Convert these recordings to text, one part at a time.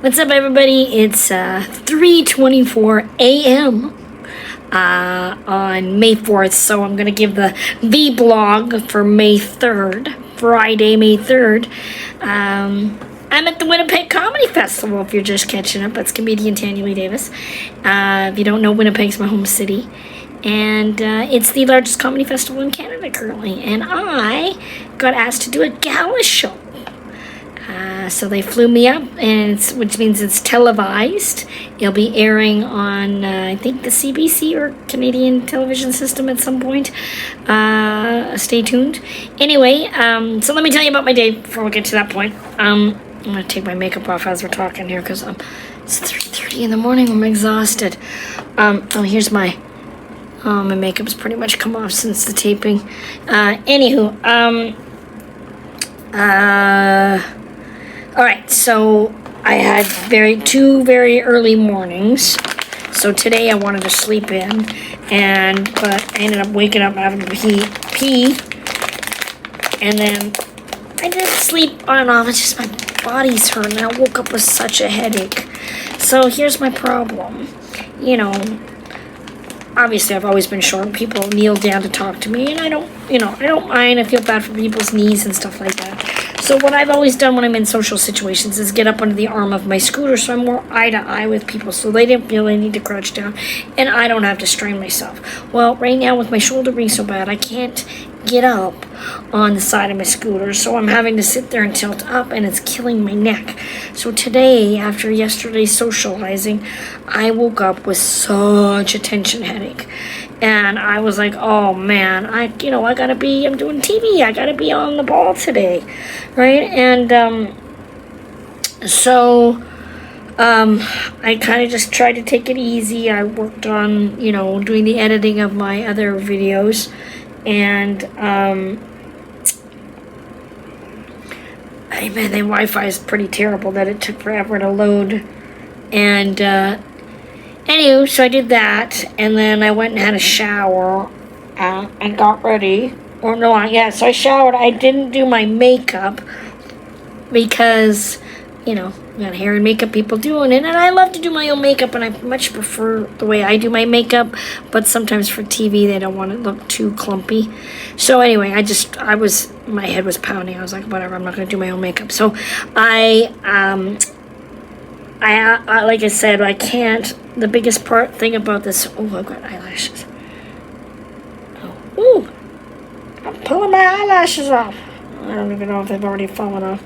What's up, everybody? It's 3:24 a.m. On May 4th, so I'm going to give the vlog for May 3rd, Friday, May 3rd. I'm at the Winnipeg Comedy Festival, if you're just catching up. That's comedian Tanyalee Davis. If you don't know, Winnipeg's my home city. And it's the largest comedy festival in Canada currently. And I got asked to do a gala show. So they flew me up, which means it's televised. It'll be airing on, I think, the CBC or Canadian television system at some point. Stay tuned. Anyway, so let me tell you about my day before we get to that point. I'm going to take my makeup off as we're talking here because it's 3:30 in the morning. I'm exhausted. Here's my makeup's pretty much come off since the taping. Alright, so I had two very early mornings. So today I wanted to sleep in, but I ended up waking up having to pee. And then I didn't sleep on and off. It's just my body's hurting. I woke up with such a headache. So here's my problem. Obviously I've always been short. People kneel down to talk to me, and I don't mind. I feel bad for people's knees and stuff like that. So what I've always done when I'm in social situations is get up under the arm of my scooter so I'm more eye to eye with people so they didn't feel they need to crouch down and I don't have to strain myself. Well, right now with my shoulder being so bad, I can't get up on the side of my scooter, so I'm having to sit there and tilt up, and it's killing my neck. So today, after yesterday's socializing, I woke up with such a tension headache. And I was like, oh man, I'm doing TV. I gotta be on the ball today, right? And I kind of just tried to take it easy. I worked on, doing the editing of my other videos, and the Wi-Fi is pretty terrible that it took forever to load, and anywho, so I did that, and then I went and had a shower, and got ready. So I showered. I didn't do my makeup because, got hair and makeup people doing it, and I love to do my own makeup, and I much prefer the way I do my makeup, but sometimes for TV they don't want it to look too clumpy. So anyway, my head was pounding. I was like, whatever, I'm not going to do my own makeup. So I like I said, I can't. The biggest thing about this. Oh, I've got eyelashes. Oh, ooh, I'm pulling my eyelashes off. I don't even know if they've already fallen off.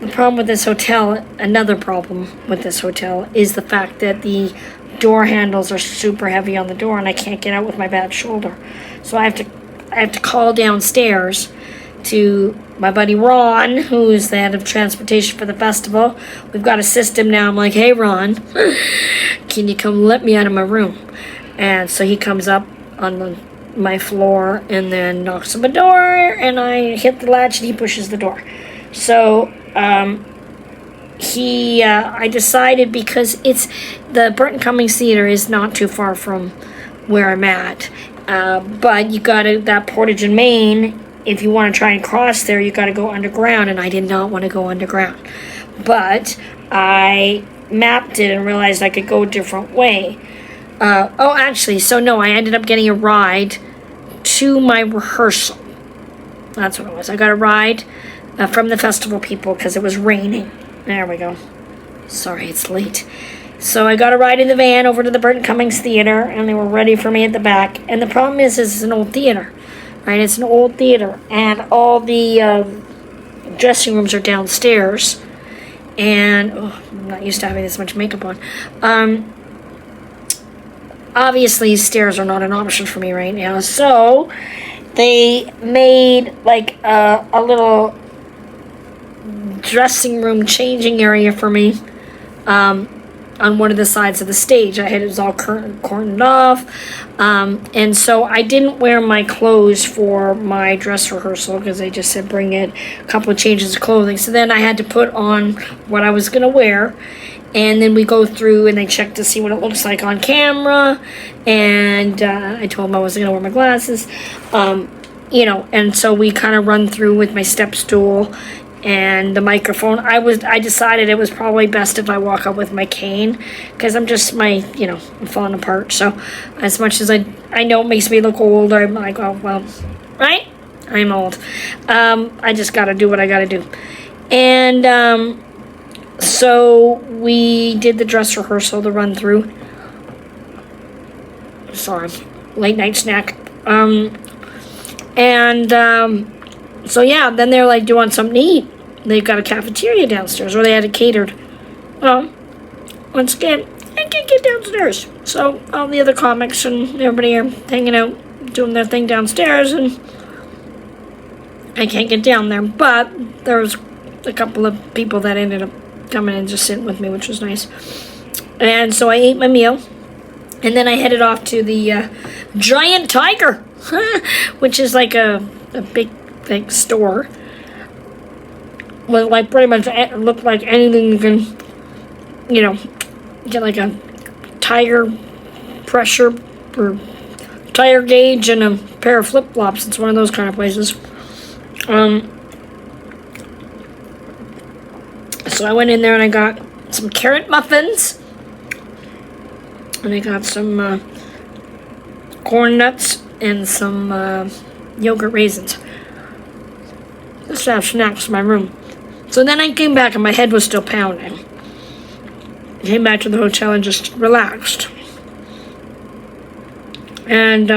The problem with this hotel, another problem with this hotel, is the fact that the door handles are super heavy on the door, and I can't get out with my bad shoulder. So I have to call downstairs to my buddy Ron, who's the head of transportation for the festival. We've got a system now. I'm like, hey Ron, can you come let me out of my room? And so he comes up on my floor and then knocks on the door, and I hit the latch and he pushes the door. So I decided, because it's the Burton Cummings Theater is not too far from where I'm at, but you gotta, that Portage in Maine, if you want to try and cross there, you got to go underground, and I did not want to go underground. But I mapped it and realized I could go a different way. I ended up getting a ride to my rehearsal. That's what it was. I got a ride from the festival people because it was raining. There we go. Sorry, it's late. So I got a ride in the van over to the Burton Cummings Theater, and they were ready for me at the back. And the problem is it's an old theater. Right, it's an old theater, and all the dressing rooms are downstairs, and I'm not used to having this much makeup on. Obviously, stairs are not an option for me right now, so they made like a little dressing room changing area for me on one of the sides of the stage. It was all cordoned off, and so I didn't wear my clothes for my dress rehearsal because they just said bring it a couple of changes of clothing. So then I had to put on what I was going to wear, and then we go through and they check to see what it looks like on camera, and I told them I wasn't going to wear my glasses, and so we kind of run through with my step stool and the microphone. I decided it was probably best if I walk up with my cane, because I'm falling apart. So as much as I know it makes me look old, I'm like, oh well, right? I'm old. I just gotta do what I gotta do. And so we did the dress rehearsal, the run through. Sorry, late night snack. So yeah, then they're like, do you want something to eat? They've got a cafeteria downstairs, or they had it catered. Well, once again, I can't get downstairs. So all the other comics and everybody are hanging out, doing their thing downstairs, and I can't get down there. But there was a couple of people that ended up coming and just sitting with me, which was nice. And so I ate my meal, and then I headed off to the Giant Tiger, which is like a big store. Well, like pretty much looked like anything you can, get like a tire pressure or tire gauge and a pair of flip-flops. It's one of those kind of places. So I went in there and I got some carrot muffins, and I got some corn nuts and some yogurt raisins. Just to have snacks in my room. So then I came back and my head was still pounding. Came back to the hotel and just relaxed. And,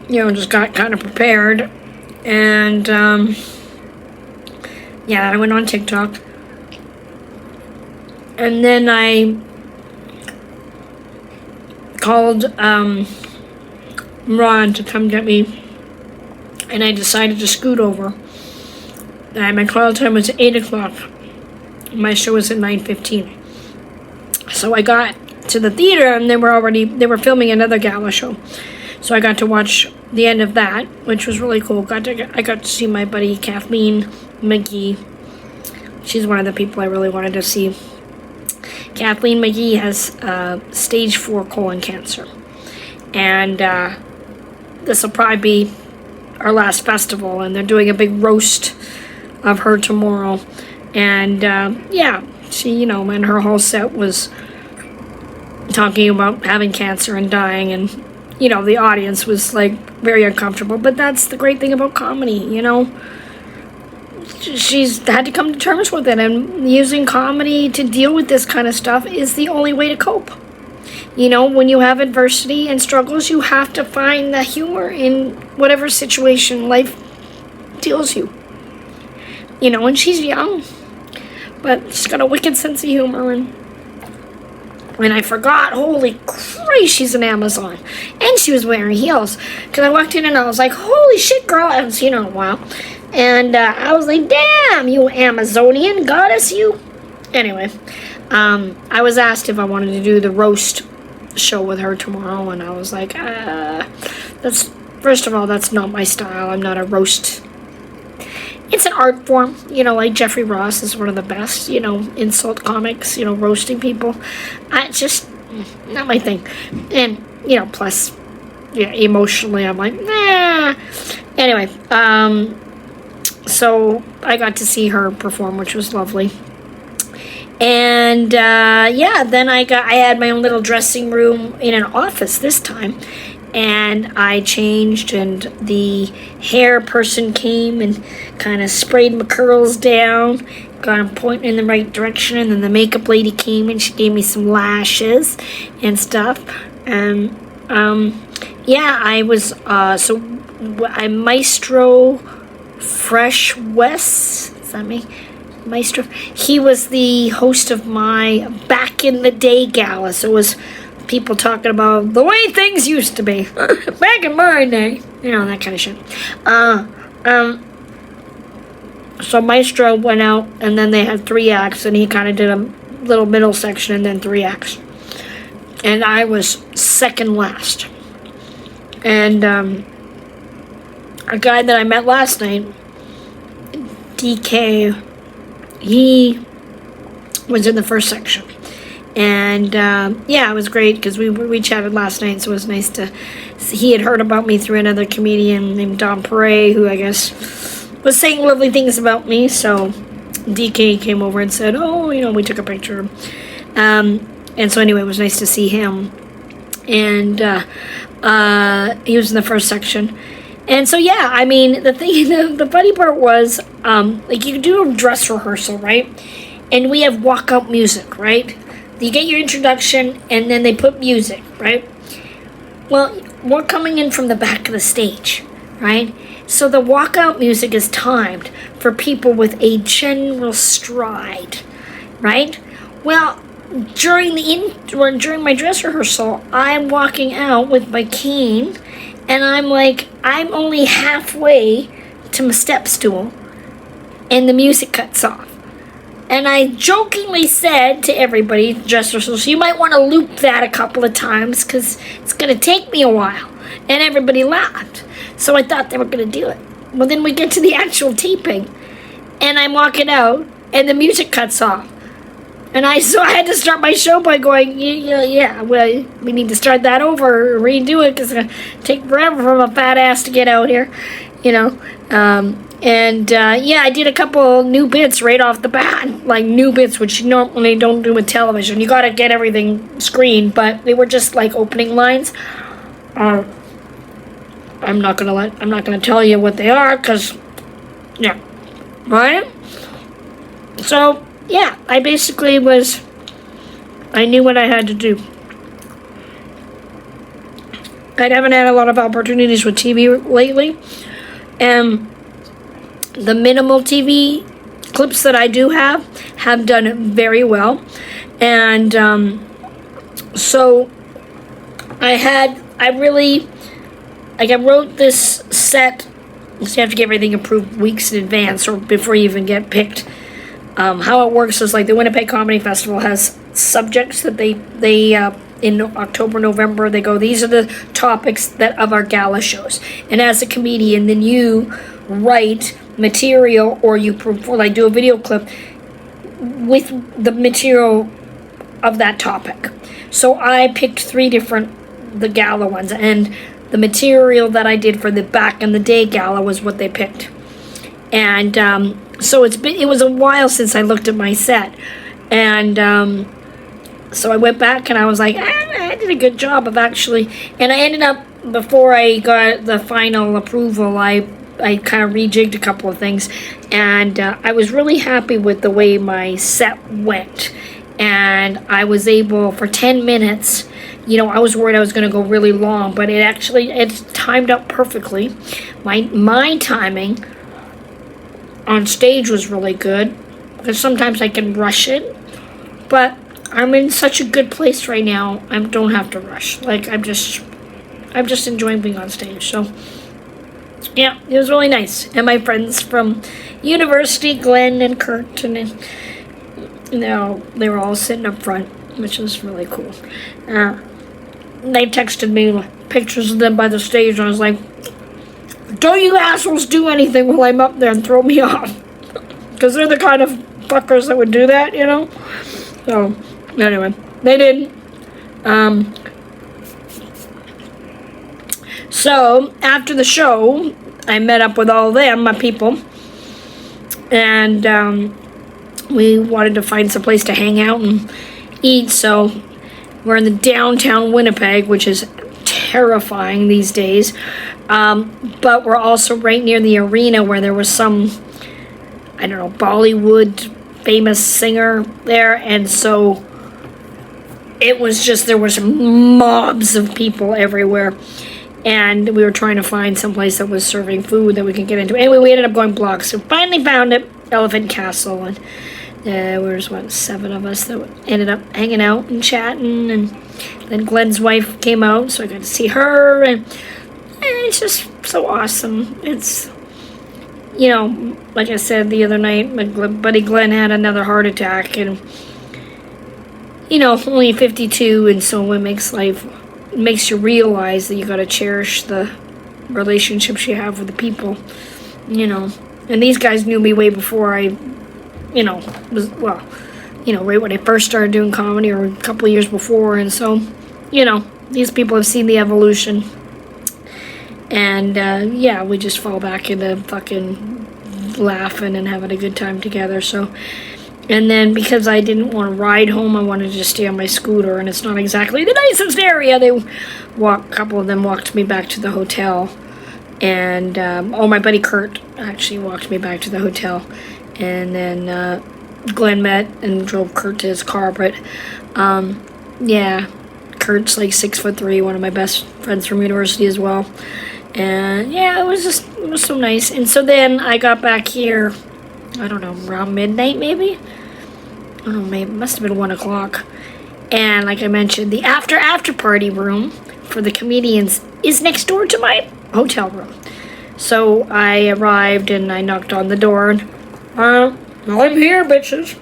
just got kind of prepared. And, I went on TikTok. And then I called Ron to come get me. And I decided to scoot over. And my call time was 8 o'clock. My show was at 9:15. So I got to the theater and they were filming another gala show. So I got to watch the end of that, which was really cool. I got to see my buddy Kathleen McGee. She's one of the people I really wanted to see. Kathleen McGee has stage 4 colon cancer. And this will probably be our last festival, and they're doing a big roast of her tomorrow. And she, and her whole set was talking about having cancer and dying, and the audience was like very uncomfortable. But that's the great thing about comedy, she's had to come to terms with it, and using comedy to deal with this kind of stuff is the only way to cope. When you have adversity and struggles, you have to find the humor in whatever situation life deals you. And she's young, but she's got a wicked sense of humor. And I forgot, holy Christ, she's an Amazon. And she was wearing heels. Because I walked in and I was like, holy shit, girl, I haven't seen her in a while. And I was like, damn, you Amazonian goddess, you. Anyway, I was asked if I wanted to do the roast show with her tomorrow, and I was like, first of all, that's not my style. I'm not a roast. It's an art form, like Jeffrey Ross is one of the best, insult comics, roasting people. Just not my thing. And, plus, emotionally, I'm like, nah. Anyway, so I got to see her perform, which was lovely. And then I had my own little dressing room in an office this time, and I changed, and the hair person came and kind of sprayed my curls down, got them pointing in the right direction, and then the makeup lady came and she gave me some lashes and stuff. And I was I Maestro Fresh West, is that me? Maestro. He was the host of my Back in the Day gala. So it was people talking about the way things used to be back in my day. That kind of shit. So Maestro went out, and then they had 3 acts, and he kind of did a little middle section and then 3 acts. And I was second last. And a guy that I met last night, DK, he was in the first section. And it was great because we chatted last night, so it was nice to see. He had heard about me through another comedian named Don Perret, who I guess was saying lovely things about me. So DK came over and said, oh, we took a picture. And so anyway, it was nice to see him. And he was in the first section. And so, yeah, I mean, the funny part was, like, you do a dress rehearsal, right? And we have walkout music, right? You get your introduction, and then they put music, right? Well, we're coming in from the back of the stage, right? So the walkout music is timed for people with a general stride, right? Well, during my dress rehearsal, I'm walking out with my cane, and I'm like, I'm only halfway to my step stool, and the music cuts off. And I jokingly said to everybody, dress rehearsal, you might want to loop that a couple of times because it's going to take me a while. And everybody laughed. So I thought they were going to do it. Well, then we get to the actual taping, and I'm walking out, and the music cuts off. And I had to start my show by going, yeah, well, we need to start that over, redo it, because it's going to take forever for my fat ass to get out here, I did a couple new bits right off the bat, like new bits, which you normally don't do with television. You got to get everything screened, but they were just like opening lines. I'm not gonna tell you what they are, because, yeah, right? So, yeah, I knew what I had to do. I haven't had a lot of opportunities with TV lately, and the minimal TV clips that I do have done very well. And so I wrote this set, so you have to get everything approved weeks in advance or before you even get picked. How it works is like the Winnipeg Comedy Festival has subjects that they in October, November, they go, these are the topics that of our gala shows. And as a comedian, then you write material, or you do a video clip with the material of that topic. So I picked the gala ones, and the material that I did for the back in the day gala was what they picked. And so it was a while since I looked at my set, and so I went back and I was like, I did a good job of actually, and I ended up, before I got the final approval, I kind of rejigged a couple of things, and I was really happy with the way my set went. And I was able, for 10 minutes, I was worried I was going to go really long, but it's timed up perfectly. My timing on stage was really good, because sometimes I can rush it, but I'm in such a good place right now, I don't have to rush. Like, I'm just enjoying being on stage. So yeah, it was really nice. And my friends from university, Glenn and Kurt, and they were all sitting up front, which was really cool. They texted me pictures of them by the stage, and I was like, don't you assholes do anything while I'm up there and throw me off. Because they're the kind of fuckers that would do that, So, anyway, they didn't. So, after the show, I met up with all of them, my people, and we wanted to find some place to hang out and eat, so we're in the downtown Winnipeg, which is terrifying these days, but we're also right near the arena where there was some, I don't know, Bollywood famous singer there, and so it was just, there was mobs of people everywhere, and we were trying to find some place that was serving food that we could get into. Anyway, we ended up going blocks, so finally found it, Elephant Castle, and there was, 7 of us that ended up hanging out and chatting, and then Glenn's wife came out, so I got to see her, and it's just so awesome. It's, like I said the other night, my buddy Glenn had another heart attack, and, only 52, and so it makes you realize that you got to cherish the relationships you have with the people, and these guys knew me way before I, right when I first started doing comedy, or a couple of years before, and so, these people have seen the evolution, and, we just fall back into fucking laughing and having a good time together. So, and then because I didn't want to ride home, I wanted to just stay on my scooter, and it's not exactly the nicest area. A couple of them walked me back to the hotel, and my buddy Kurt actually walked me back to the hotel, and then Glenn met and drove Kurt to his car. But yeah, Kurt's like 6'3", one of my best friends from university as well. And yeah, it was so nice. And so then I got back here, I don't know, around midnight maybe? I don't know, maybe it must have been 1 o'clock. And like I mentioned, the after party room for the comedians is next door to my hotel room. So I arrived and I knocked on the door and, I'm here, bitches.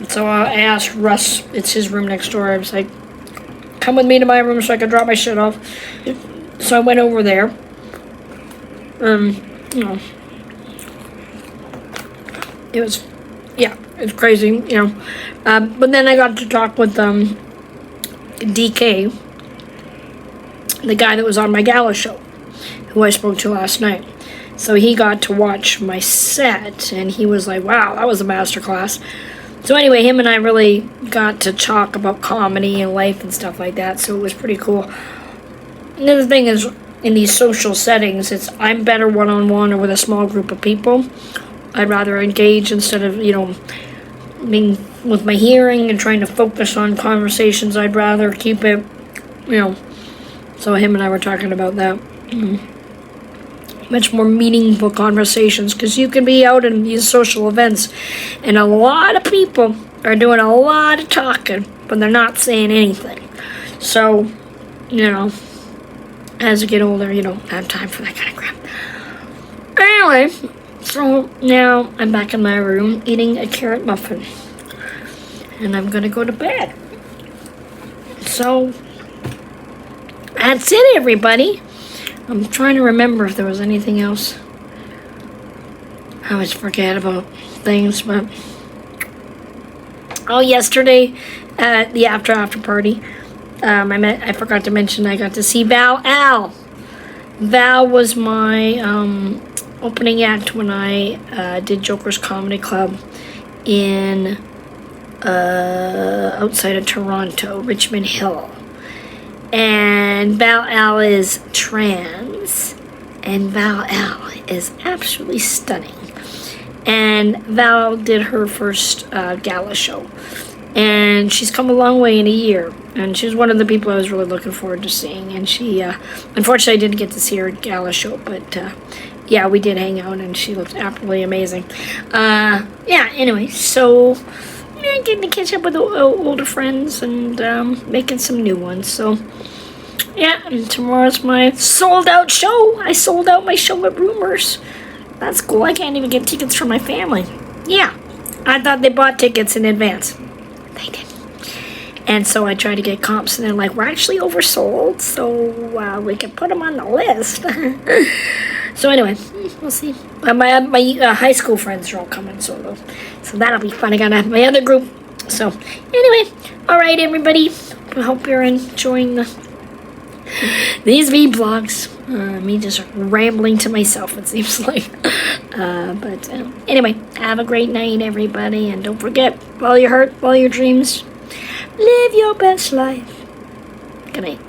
So I asked Russ, it's his room next door, I was like, come with me to my room so I could drop my shit off. So I went over there. It was crazy, but then I got to talk with DK, the guy that was on my Gala show, who I spoke to last night. So he got to watch my set, and he was like, wow, that was a masterclass. So anyway, him and I really got to talk about comedy and life and stuff like that, so it was pretty cool. And the thing is, in these social settings, I'm better one-on-one or with a small group of people. I'd rather engage instead of, being with my hearing and trying to focus on conversations. I'd rather keep it, So him and I were talking about that. Much more meaningful conversations, because you can be out in these social events and a lot of people are doing a lot of talking, but they're not saying anything. So, as you get older, you don't have time for that kind of crap. Anyway, so now I'm back in my room eating a carrot muffin. And I'm going to go to bed. So, that's it, everybody. I'm trying to remember if there was anything else. I always forget about things, but... Oh, yesterday at the after party, I forgot to mention I got to see Val. Val was my opening act when I did Joker's Comedy Club in outside of Toronto, Richmond Hill. And Val is trans, and Val is absolutely stunning. And Val did her first Gala show, and she's come a long way in a year. And she's one of the people I was really looking forward to seeing. And she, unfortunately, I didn't get to see her Gala show, but yeah, we did hang out, and she looked absolutely amazing. Anyway, so getting to catch up with older friends and making some new ones. So, yeah, and tomorrow's my sold-out show. I sold out my show at Rumors. That's cool. I can't even get tickets for my family. Yeah, I thought they bought tickets in advance. They didn't. And so I tried to get comps, and they're like, we're actually oversold, so we can put them on the list. So anyway, we'll see. My high school friends are all coming, so that'll be fun. I gotta have my other group. So anyway, all right, everybody. I hope you're enjoying these vlogs. Me just rambling to myself, it seems like. But anyway, have a great night, everybody, and don't forget, follow your heart, follow your dreams, live your best life. Good night.